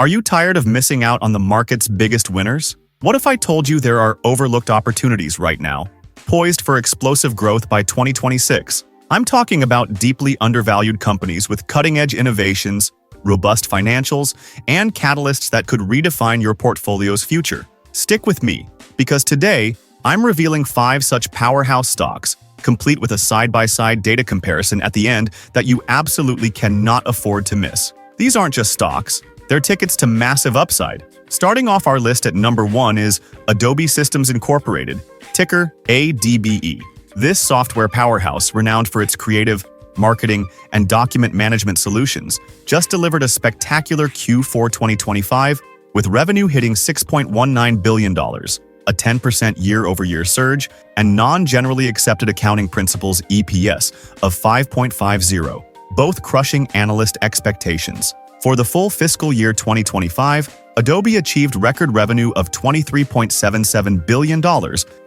Are you tired of missing out on the market's biggest winners? What if I told you there are overlooked opportunities right now, poised for explosive growth by 2026? I'm talking about deeply undervalued companies with cutting-edge innovations, robust financials, and catalysts that could redefine your portfolio's future. Stick with me, because today, I'm revealing 5 such powerhouse stocks, complete with a side-by-side data comparison at the end that you absolutely cannot afford to miss. These aren't just stocks. They're tickets to massive upside. Starting off our list at number 1 is Adobe Systems Incorporated, ticker ADBE. This software powerhouse, renowned for its creative, marketing, and document management solutions, just delivered a spectacular Q4 2025 with revenue hitting $6.19 billion, a 10% year-over-year surge, and non-generally accepted accounting principles EPS of 5.50, both crushing analyst expectations. For the full fiscal year 2025, Adobe achieved record revenue of $23.77 billion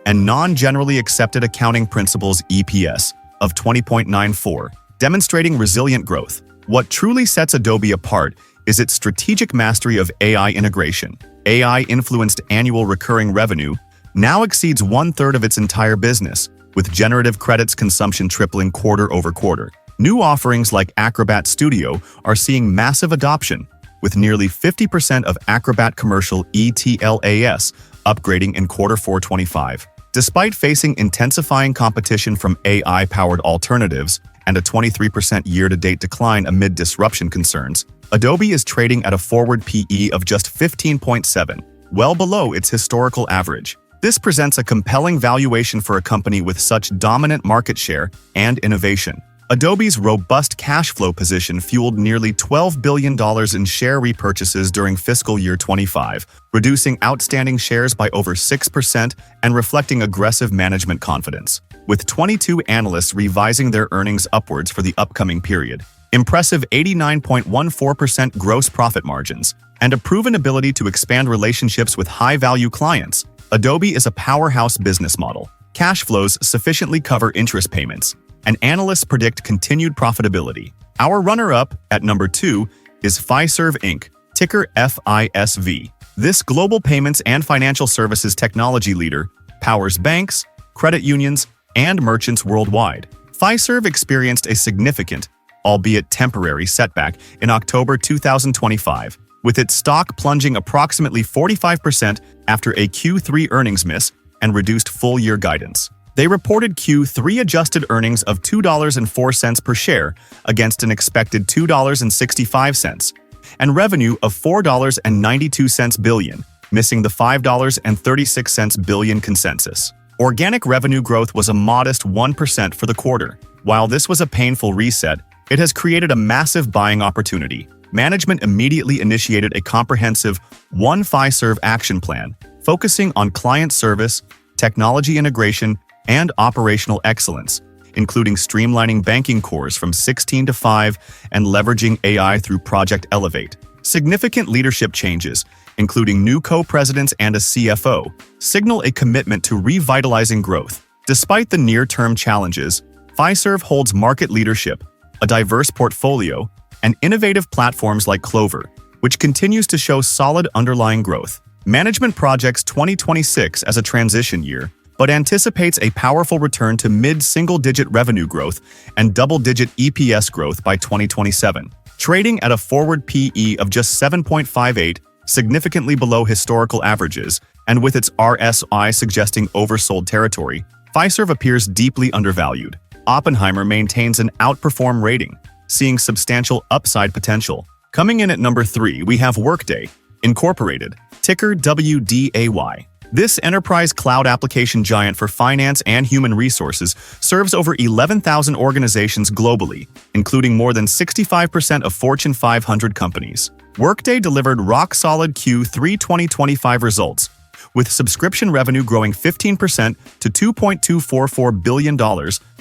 and non-generally accepted accounting principles EPS of 20.94, demonstrating resilient growth. What truly sets Adobe apart is its strategic mastery of AI integration. AI-influenced annual recurring revenue now exceeds 1/3 of its entire business, with generative credits consumption tripling quarter over quarter. New offerings like Acrobat Studio are seeing massive adoption, with nearly 50% of Acrobat commercial ETLAS upgrading in Q4 25. Despite facing intensifying competition from AI-powered alternatives and a 23% year-to-date decline amid disruption concerns, Adobe is trading at a forward PE of just 15.7, well below its historical average. This presents a compelling valuation for a company with such dominant market share and innovation. Adobe's robust cash flow position fueled nearly $12 billion in share repurchases during fiscal year 25, reducing outstanding shares by over 6% and reflecting aggressive management confidence, with 22 analysts revising their earnings upwards for the upcoming period. Impressive 89.14% gross profit margins, and a proven ability to expand relationships with high-value clients, Adobe is a powerhouse business model. Cash flows sufficiently cover interest payments, and analysts predict continued profitability. Our runner-up, at number 2, is Fiserv Inc., ticker FISV. This global payments and financial services technology leader powers banks, credit unions, and merchants worldwide. Fiserv experienced a significant, albeit temporary, setback in October 2025, with its stock plunging approximately 45% after a Q3 earnings miss and reduced full-year guidance. They reported Q3 adjusted earnings of $2.04 per share against an expected $2.65, and revenue of $4.92 billion, missing the $5.36 billion consensus. Organic revenue growth was a modest 1% for the quarter. While this was a painful reset, it has created a massive buying opportunity. Management immediately initiated a comprehensive One Fiserv action plan, focusing on client service, technology integration, and operational excellence, including streamlining banking cores from 16 to 5 and leveraging AI through Project Elevate. Significant leadership changes, including new co-presidents and a CFO, signal a commitment to revitalizing growth. Despite the near-term challenges, Fiserv holds market leadership, a diverse portfolio, and innovative platforms like Clover, which continues to show solid underlying growth. Management projects 2026 as a transition year, but anticipates a powerful return to mid-single-digit revenue growth and double-digit EPS growth by 2027. Trading at a forward PE of just 7.58, significantly below historical averages, and with its RSI suggesting oversold territory, Fiserv appears deeply undervalued. Oppenheimer maintains an outperform rating, seeing substantial upside potential. Coming in at number 3, we have Workday Incorporated, ticker WDAY. This enterprise cloud application giant for finance and human resources serves over 11,000 organizations globally, including more than 65% of Fortune 500 companies. Workday delivered rock-solid Q3 2025 results, with subscription revenue growing 15% to $2.244 billion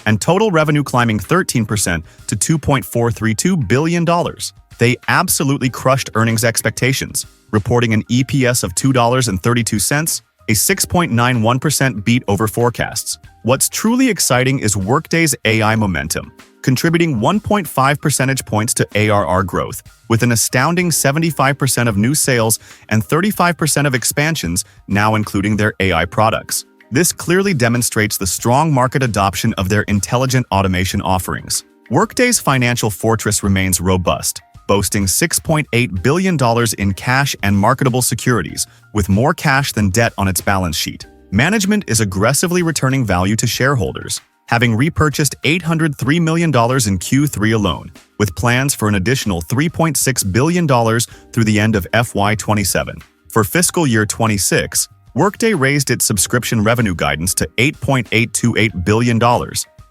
and total revenue climbing 13% to $2.432 billion. They absolutely crushed earnings expectations, reporting an EPS of $2.32, a 6.91% beat over forecasts. What's truly exciting is Workday's AI momentum. contributing 1.5 percentage points to ARR growth, with an astounding 75% of new sales and 35% of expansions now including their AI products. This clearly demonstrates the strong market adoption of their intelligent automation offerings. Workday's financial fortress remains robust, boasting $6.8 billion in cash and marketable securities, with more cash than debt on its balance sheet. Management is aggressively returning value to shareholders, having repurchased $803 million in Q3 alone, with plans for an additional $3.6 billion through the end of FY27. For fiscal year 26, Workday raised its subscription revenue guidance to $8.828 billion,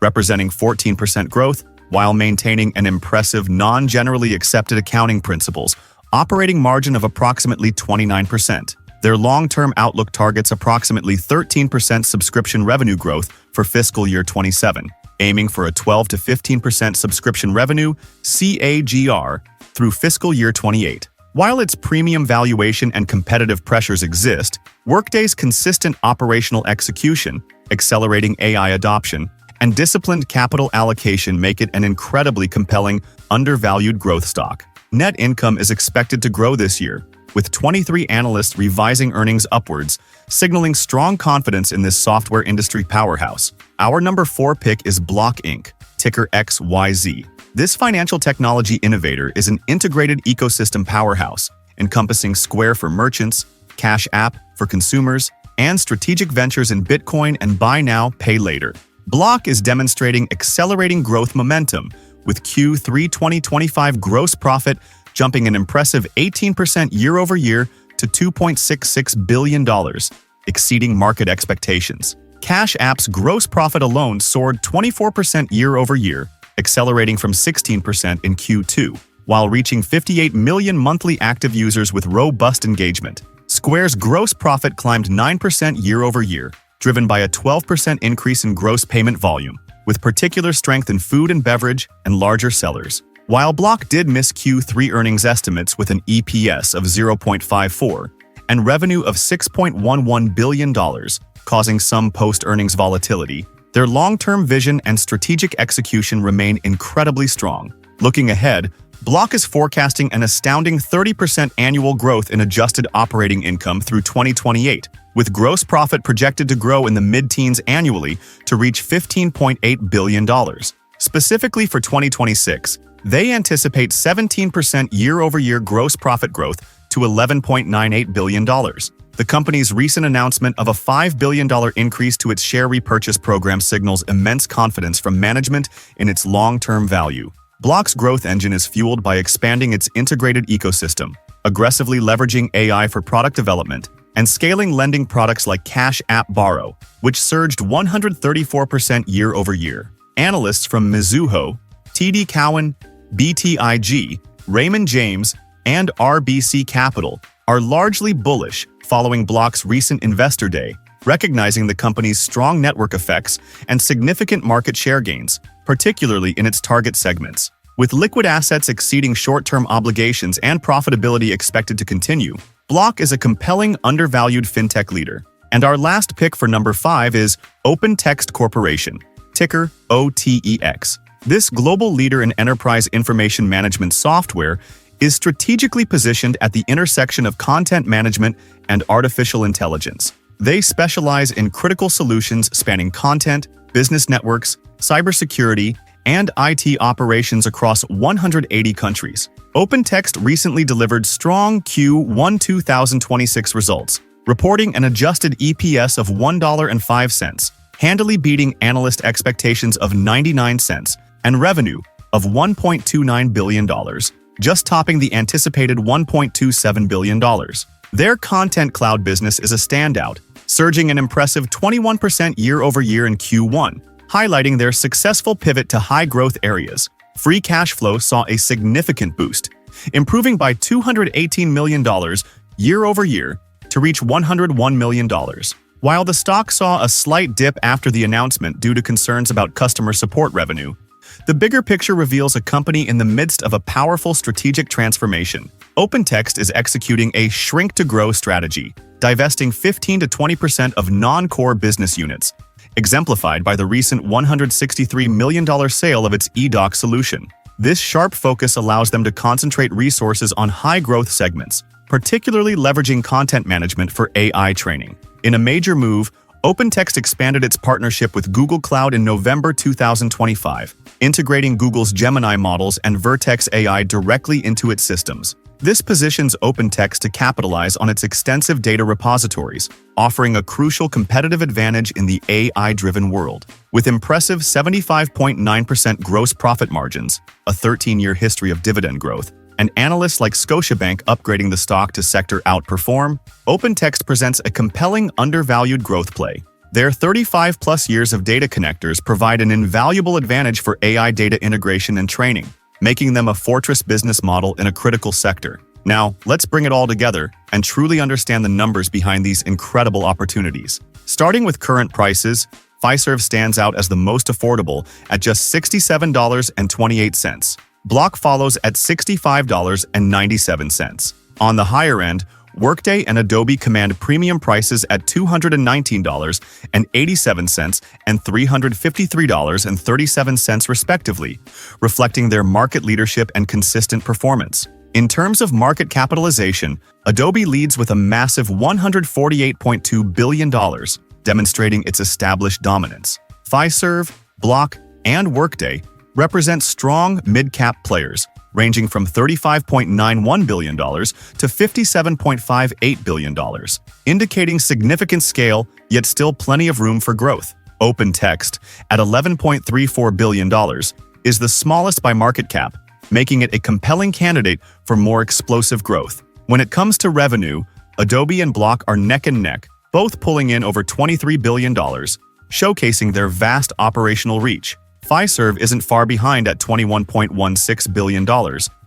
representing 14% growth, while maintaining an impressive non-generally accepted accounting principles operating margin of approximately 29%. Their long-term outlook targets approximately 13% subscription revenue growth for fiscal year 27, aiming for a 12 to 15% subscription revenue CAGR through fiscal year 28. While its premium valuation and competitive pressures exist, Workday's consistent operational execution, accelerating AI adoption, and disciplined capital allocation make it an incredibly compelling, undervalued growth stock. Net income is expected to grow this year, with 23 analysts revising earnings upwards, signaling strong confidence in this software industry powerhouse. Our number 4 pick is Block Inc., ticker XYZ. This financial technology innovator is an integrated ecosystem powerhouse, encompassing Square for merchants, Cash App for consumers, and strategic ventures in Bitcoin and buy now, pay later. Block is demonstrating accelerating growth momentum, with Q3 2025 gross profit jumping an impressive 18% year-over-year to $2.66 billion, exceeding market expectations. Cash App's gross profit alone soared 24% year-over-year, accelerating from 16% in Q2, while reaching 58 million monthly active users with robust engagement. Square's gross profit climbed 9% year-over-year, driven by a 12% increase in gross payment volume, with particular strength in food and beverage and larger sellers. While Block did miss Q3 earnings estimates with an EPS of 0.54 and revenue of $6.11 billion, causing some post-earnings volatility, their long-term vision and strategic execution remain incredibly strong. Looking ahead, Block is forecasting an astounding 30% annual growth in adjusted operating income through 2028, with gross profit projected to grow in the mid-teens annually to reach $15.8 billion. Specifically for 2026, they anticipate 17% year-over-year gross profit growth to $11.98 billion. The company's recent announcement of a $5 billion increase to its share repurchase program signals immense confidence from management in its long-term value. Block's growth engine is fueled by expanding its integrated ecosystem, aggressively leveraging AI for product development, and scaling lending products like Cash App Borrow, which surged 134% year-over-year. Analysts from Mizuho, TD Cowen, BTIG, Raymond James, and RBC Capital are largely bullish following Block's recent Investor Day, recognizing the company's strong network effects and significant market share gains, particularly in its target segments. With liquid assets exceeding short-term obligations and profitability expected to continue, Block is a compelling, undervalued fintech leader. And our last pick for number 5 is OpenText Corporation, ticker OTEX. This global leader in enterprise information management software is strategically positioned at the intersection of content management and artificial intelligence. They specialize in critical solutions spanning content, business networks, cybersecurity, and IT operations across 180 countries. OpenText recently delivered strong Q1 2026 results, reporting an adjusted EPS of $1.05, handily beating analyst expectations of 99 cents, and revenue of $1.29 billion, just topping the anticipated $1.27 billion. Their Content Cloud business is a standout, surging an impressive 21% year-over-year in Q1, highlighting their successful pivot to high-growth areas. Free cash flow saw a significant boost, improving by $218 million year-over-year to reach $101 million. While the stock saw a slight dip after the announcement due to concerns about customer support revenue, the bigger picture reveals a company in the midst of a powerful strategic transformation. OpenText is executing a shrink-to-grow strategy, divesting 15 to 20% of non-core business units, exemplified by the recent $163 million sale of its eDoc solution. This sharp focus allows them to concentrate resources on high-growth segments, particularly leveraging content management for AI training. In a major move, OpenText expanded its partnership with Google Cloud in November 2025, integrating Google's Gemini models and Vertex AI directly into its systems. This positions OpenText to capitalize on its extensive data repositories, offering a crucial competitive advantage in the AI-driven world. With impressive 75.9% gross profit margins, a 13-year history of dividend growth, and analysts like Scotiabank upgrading the stock to sector outperform, OpenText presents a compelling undervalued growth play. Their 35-plus years of data connectors provide an invaluable advantage for AI data integration and training, making them a fortress business model in a critical sector. Now, let's bring it all together and truly understand the numbers behind these incredible opportunities. Starting with current prices, Fiserv stands out as the most affordable at just $67.28. Block follows at $65.97. On the higher end, Workday and Adobe command premium prices at $219.87 and $353.37 respectively, reflecting their market leadership and consistent performance. In terms of market capitalization, Adobe leads with a massive $148.2 billion, demonstrating its established dominance. Fiserv, Block, and Workday represent strong mid-cap players, ranging from $35.91 billion to $57.58 billion, indicating significant scale, yet still plenty of room for growth. OpenText, at $11.34 billion, is the smallest by market cap, making it a compelling candidate for more explosive growth. When it comes to revenue, Adobe and Block are neck and neck, both pulling in over $23 billion, showcasing their vast operational reach. Fiserv isn't far behind at $21.16 billion,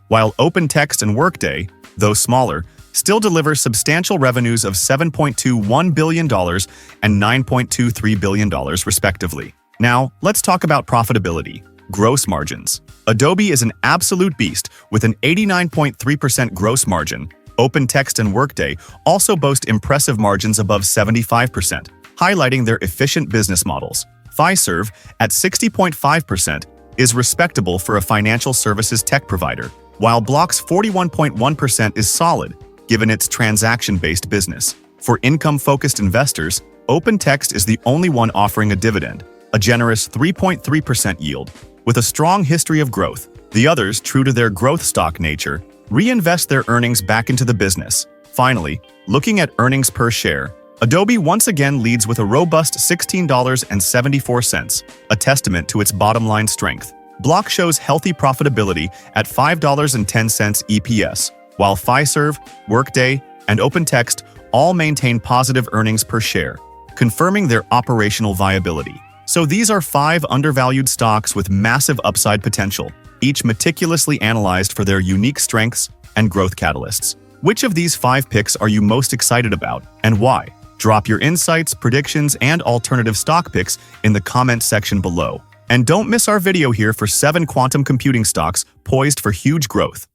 while OpenText and Workday, though smaller, still deliver substantial revenues of $7.21 billion and $9.23 billion, respectively. Now, let's talk about profitability. Gross margins. Adobe is an absolute beast with an 89.3% gross margin. OpenText and Workday also boast impressive margins above 75%, highlighting their efficient business models. Fiserv, at 60.5%, is respectable for a financial services tech provider, while Block's 41.1% is solid, given its transaction-based business. For income-focused investors, OpenText is the only one offering a dividend, a generous 3.3% yield, with a strong history of growth. The others, true to their growth stock nature, reinvest their earnings back into the business. Finally, looking at earnings per share, Adobe once again leads with a robust $16.74, a testament to its bottom-line strength. Block shows healthy profitability at $5.10 EPS, while Fiserv, Workday, and OpenText all maintain positive earnings per share, confirming their operational viability. So these are 5 undervalued stocks with massive upside potential, each meticulously analyzed for their unique strengths and growth catalysts. Which of these 5 picks are you most excited about, and why? Drop your insights, predictions, and alternative stock picks in the comment section below. And don't miss our video here for 7 quantum computing stocks poised for huge growth.